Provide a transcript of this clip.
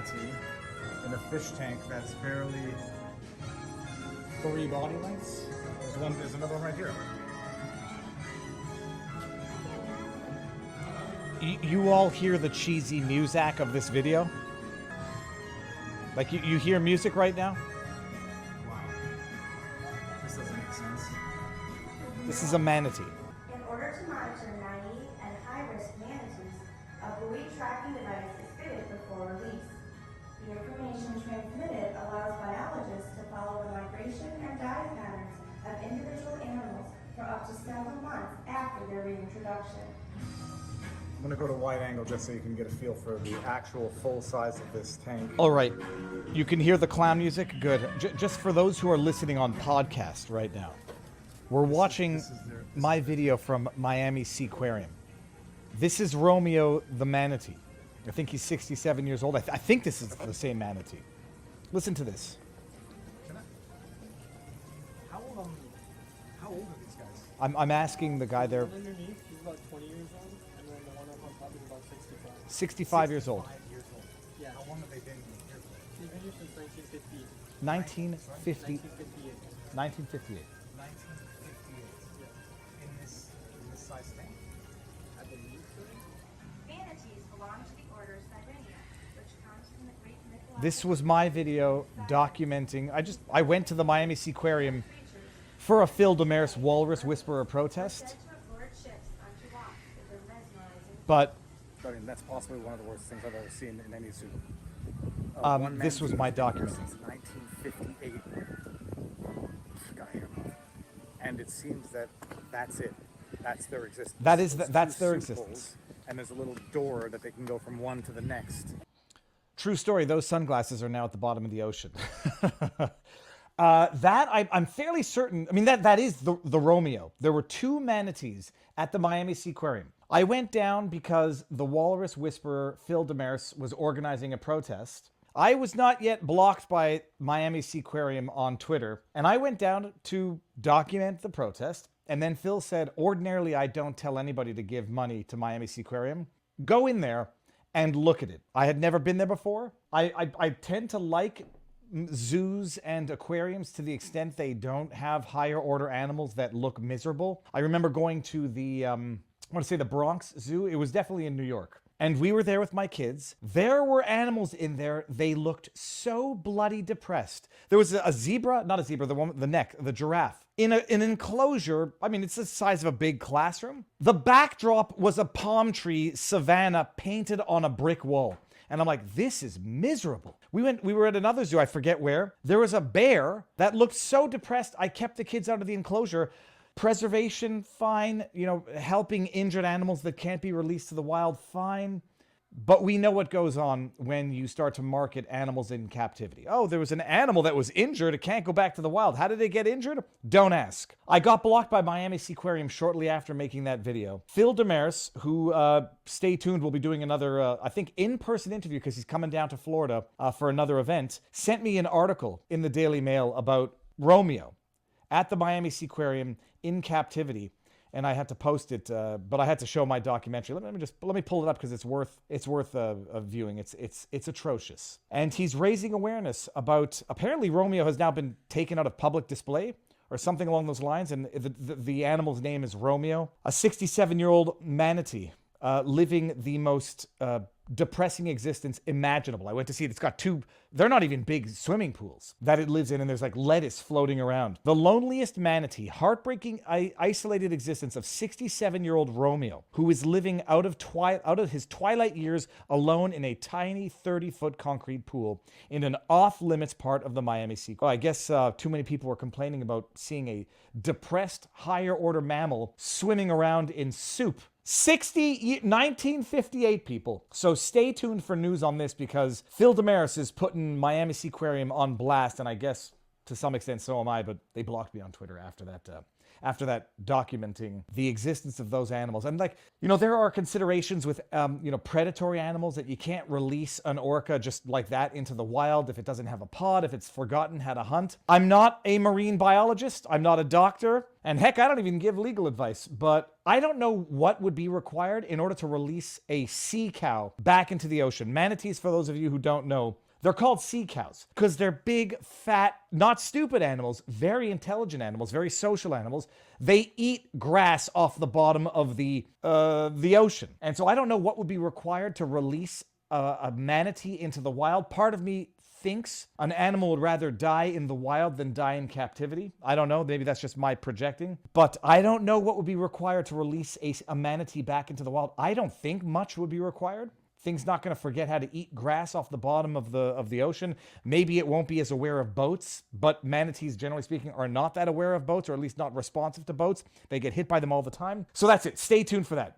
manatee in a fish tank that's barely 3 body lengths. There's another one right here. You all hear the cheesy muzak of this video? Like you hear music right now? Wow. This doesn't make sense. This is a manatee. In order to monitor naive and high-risk manatees, a buoy tracking device is fitted before release. The information transmitted allows biologists to follow the migration and dive patterns of individual animals for up to several months after their reintroduction. I'm gonna go to wide angle just so you can get a feel for the actual full size of this tank. All right. You can hear the clown music? Good. Just for those who are listening on podcast right now, we're watching my video from Miami Seaquarium. This is Romeo the manatee. I think he's 67 years old. I think this is the same manatee. Listen to this. How old are these guys? I'm asking the guy there. Underneath, he's about 20 years old, and then the one up on top is about 65. 65 years old. 5 years old. Yeah. How long have they been here for? He's been here since 1958. 1950, 1958. 1958. 1958. In this size tank? I believe so. Manatees belong to the order Sirenia, which comes from the Greek mythology. This was my video documenting. I went to the Miami Seaquarium for a Phil Damaris Walrus Whisperer protest. But I mean, that's possibly one of the worst things I've ever seen in any zoo. this was my document. Since 1958. Got here. And it seems that that's it. That's their existence. That's their Two existence. poles, and there's a little door that they can go from one to the next. True story. Those sunglasses are now at the bottom of the ocean. I'm fairly certain. I mean, that is the Romeo. There were 2 manatees at the Miami Seaquarium. I went down because the Walrus Whisperer Phil Damaris was organizing a protest. I was not yet blocked by Miami Seaquarium on Twitter, and I went down to document the protest. And then Phil said, ordinarily I don't tell anybody to give money to Miami Seaquarium. Go in there and look at it. I had never been there before. I tend to like zoos and aquariums to the extent they don't have higher order animals that look miserable. I remember going to the, I want to say the Bronx Zoo. It was definitely in New York. And we were there with my kids. There were animals in there. They looked so bloody depressed. There was a zebra, not a zebra, the one with the neck, the giraffe, in an enclosure. I mean, it's the size of a big classroom. The backdrop was a palm tree savanna painted on a brick wall. And I'm like, this is miserable. We were at another zoo, I forget where. There was a bear that looked so depressed, I kept the kids out of the enclosure. Preservation, fine. You know, helping injured animals that can't be released to the wild, fine. But we know what goes on when you start to market animals in captivity. Oh, there was an animal that was injured. It can't go back to the wild. How did it get injured? Don't ask. I got blocked by Miami Seaquarium shortly after making that video. Phil Damaris, who, stay tuned, will be doing another, I think, in-person interview because he's coming down to Florida for another event, sent me an article in the Daily Mail about Romeo at the Miami Seaquarium in captivity. And I had to post it, but I had to show my documentary. Let me pull it up because it's worth viewing. It's atrocious. And he's raising awareness about, apparently Romeo has now been taken out of public display or something along those lines. And the animal's name is Romeo, a 67-year-old manatee living the most depressing existence imaginable. I went to see it. It's got 2, they're not even big swimming pools that it lives in, and there's like lettuce floating around. The loneliest manatee, heartbreaking, isolated existence of 67-year-old Romeo, who is living out of his twilight years alone in a tiny 30-foot concrete pool in an off-limits part of the Miami Sea. Well, I guess too many people were complaining about seeing a depressed, higher-order mammal swimming around in soup. 1958 people. So stay tuned for news on this because Phil Damaris is putting Miami Seaquarium on blast, and I guess to some extent so am I, but they blocked me on Twitter after after that, documenting the existence of those animals. And like, there are considerations with, predatory animals that you can't release an orca just like that into the wild if it doesn't have a pod, if it's forgotten how to hunt. I'm not a marine biologist. I'm not a doctor. And heck, I don't even give legal advice, but I don't know what would be required in order to release a sea cow back into the ocean. Manatees, for those of you who don't know, they're called sea cows because they're big, fat, not stupid animals, very intelligent animals, very social animals. They eat grass off the bottom of the ocean. And so I don't know what would be required to release a manatee into the wild. Part of me thinks an animal would rather die in the wild than die in captivity. I don't know. Maybe that's just my projecting. But I don't know what would be required to release a manatee back into the wild. I don't think much would be required. Thing's not going to forget how to eat grass off the bottom of the ocean. Maybe it won't be as aware of boats, but manatees, generally speaking, are not that aware of boats, or at least not responsive to boats. They get hit by them all the time. So that's it. Stay tuned for that.